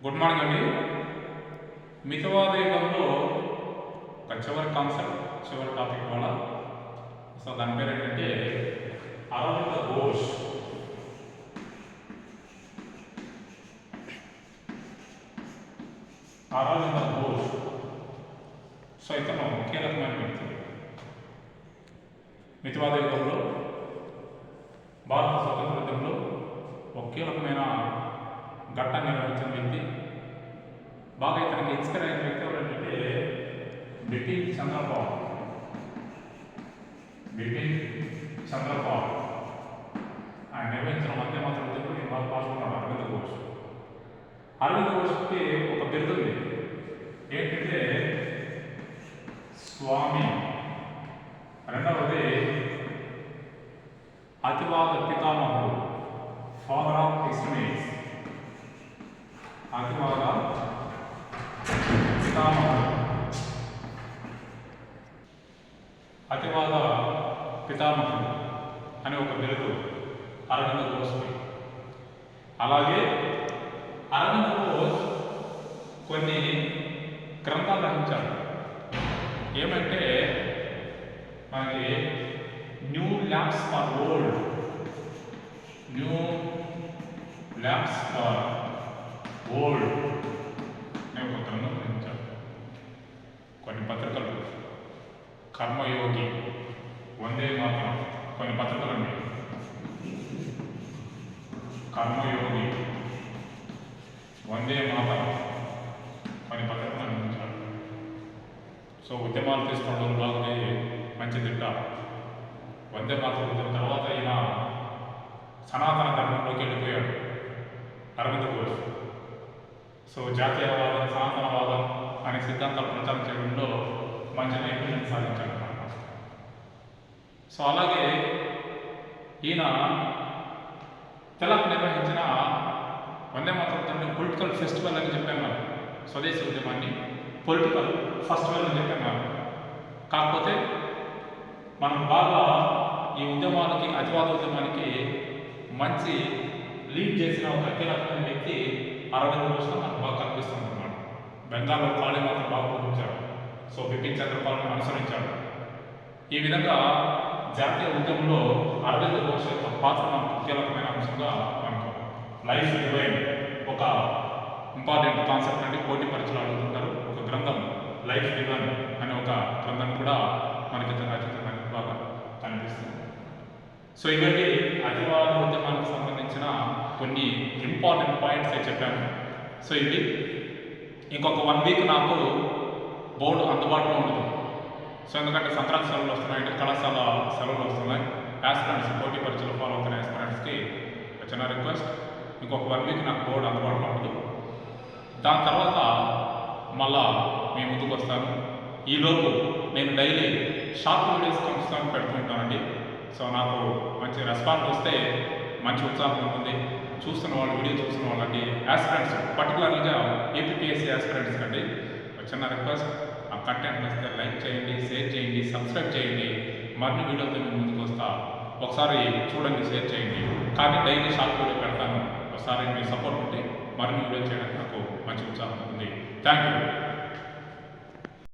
Good morning అండి. మితవాద యుగంలో ఒక చివరి కాన్సెప్ట్, చివరి టాపిక్ వల్ల. సో దాని పేరు ఏంటంటే అరవింద ఘోష్. అరవింద ఘోష్ సో ఇతను కీలకమైన వ్యక్తి. మితవాద యుగంలో భారత స్వాతంత్ర్యంలో ఒక కీలకమైన ఘట్టాన్ని నిర్వహించిన వ్యక్తి. బాగా ఇతనికి ఇన్స్పైర్ అయిన వ్యక్తి ఎవరంటే బిపిన్ చంద్రపాల్. బిపిన్ చంద్రపాల్ ఆయన నిర్వహించిన మధ్య మాత్రం ఉద్యమంలో నేను బాగా పాల్గొన్నాడు. అరవింద ఘోష్. అరవింద ఘోష్కి ఒక బిరుదు ఉంది, ఏంటంటే స్వామి. రెండవది అతివాద పితామహుడు, ఫాదర్ ఆఫ్ ఎక్స్ట్రీమిస్ట్. అతివాద పితామహుడు, అతివాద పితామహుడు అనే ఒక బిరుదు అరవింద ఘోష్కి. అలాగే అరవింద ఘోష్ కొన్ని గ్రంథాలు రచించాడు. ఏమంటే మనకి new lamps for world, new lamps for world అనే ఒక గ్రంథం రచించాడు. కొన్ని పత్రికలు, కర్మయోగి, వందే మాతరం, కొన్ని పత్రికలు అండి. కర్మయోగి, వందే మాతరం కొన్ని పత్రికలు అందించాడు. సో ఉద్యమాలు తీసుకోవడం బాగుంది, మంచి తిట్ట. వందే మాతరం ఉద్యమం తర్వాత ఈయన సనాతన ధర్మంలోకి వెళ్ళిపోయాడు అరవింద ఘోష్. సో జాతీయవాదం, సనాతనవాదం అనే సిద్ధాంతాలు ప్రచారం చేయడంలో మంచి నైపుణ్యం సాధించాడు అన్నమాట. సో అలాగే ఈయన తెలంగాణ నిర్వహించిన వందే మాతరం పొలిటికల్ ఫెస్టివల్ అని చెప్పాను. స్వదేశీ ఉద్యమాన్ని పొలిటికల్ ఫెస్టివల్ అని చెప్పాను. కాకపోతే మనం బాగా ఈ ఉద్యమానికి, అతివాద ఉద్యమానికి మంచి లీడ్ చేసిన ఒక కీలకమైన వ్యక్తి అరవింద ఘోష్ మనకు బాగా కనిపిస్తుంది అన్నమాట. బెంగాల్లో కాళీ మాత్రం బాగా పూజించాడు. సో బిపిన్ చంద్రపాల్ని అనుసరించాడు. ఈ విధంగా జాతీయ ఉద్యమంలో అరవింద ఘోష్ యొక్క పాత్ర మనకు కీలకమైన అంశంగా మనకు లైఫ్ డివైన్ ఒక ఇంపార్టెంట్ కాన్సెప్ట్ అంటే పోటీ పరీక్షలు అడుగుతుంటారు. ఒక గ్రంథం లైఫ్ డివైన్ అనే ఒక గ్రంథం కూడా మనకి రచించడానికి బాగా కనిపిస్తుంది. సో ఇవన్నీ అతివాద ఉద్యమానికి సంబంధించిన కొన్ని ఇంపార్టెంట్ పాయింట్స్ చెప్పాను. సో ఇవి ఇంకొక 1 వీక్ నాకు బోర్డు అందుబాటులో ఉండదు. సో ఎందుకంటే సంక్రాంతి సెలవులు వస్తున్నాయి, కళాశాల సెలవులు వస్తున్నాయి. యాస్పిరెంట్స్, పోటీ పరీక్షలు ఫాలో అవుతున్న యాస్పిరెంట్స్కి చిన్న రిక్వెస్ట్, ఇంకొక 1 వీక్ నాకు బోర్డు అందుబాటులో ఉండదు. దాని తర్వాత మళ్ళా మీ ముందుకు వస్తాను. ఈలోపు నేను డైలీ షార్ట్ వీడియోస్ కన్స్టాంట్ పెడుతుంటానండి. సో నాకు మంచి రెస్పాన్స్ వస్తే మంచి ఉత్సాహం ఉంటుంది. చూస్తున్న వాళ్ళు, వీడియో చూస్తున్న వాళ్ళండి, యాస్పిరెంట్స్, పర్టికులర్గా ఏపీపీఎస్సీ యాస్పిరెంట్స్ కండి చిన్న రిక్వెస్ట్, ఆ కంటెంట్ వస్తే లైక్ చేయండి, షేర్ చేయండి, సబ్స్క్రైబ్ చేయండి. మరిన్ని వీడియోతో మేము ముందుకు వస్తా. ఒకసారి చూడండి, షేర్ చేయండి. కానీ డైలీ షార్ట్ వీడియో పెడతాను. ఒకసారి మీ సపోర్ట్ ఉంటే మరిన్ని వీడియో చేయడానికి నాకు మంచి ఉత్సాహం ఉంటుంది. Thank you.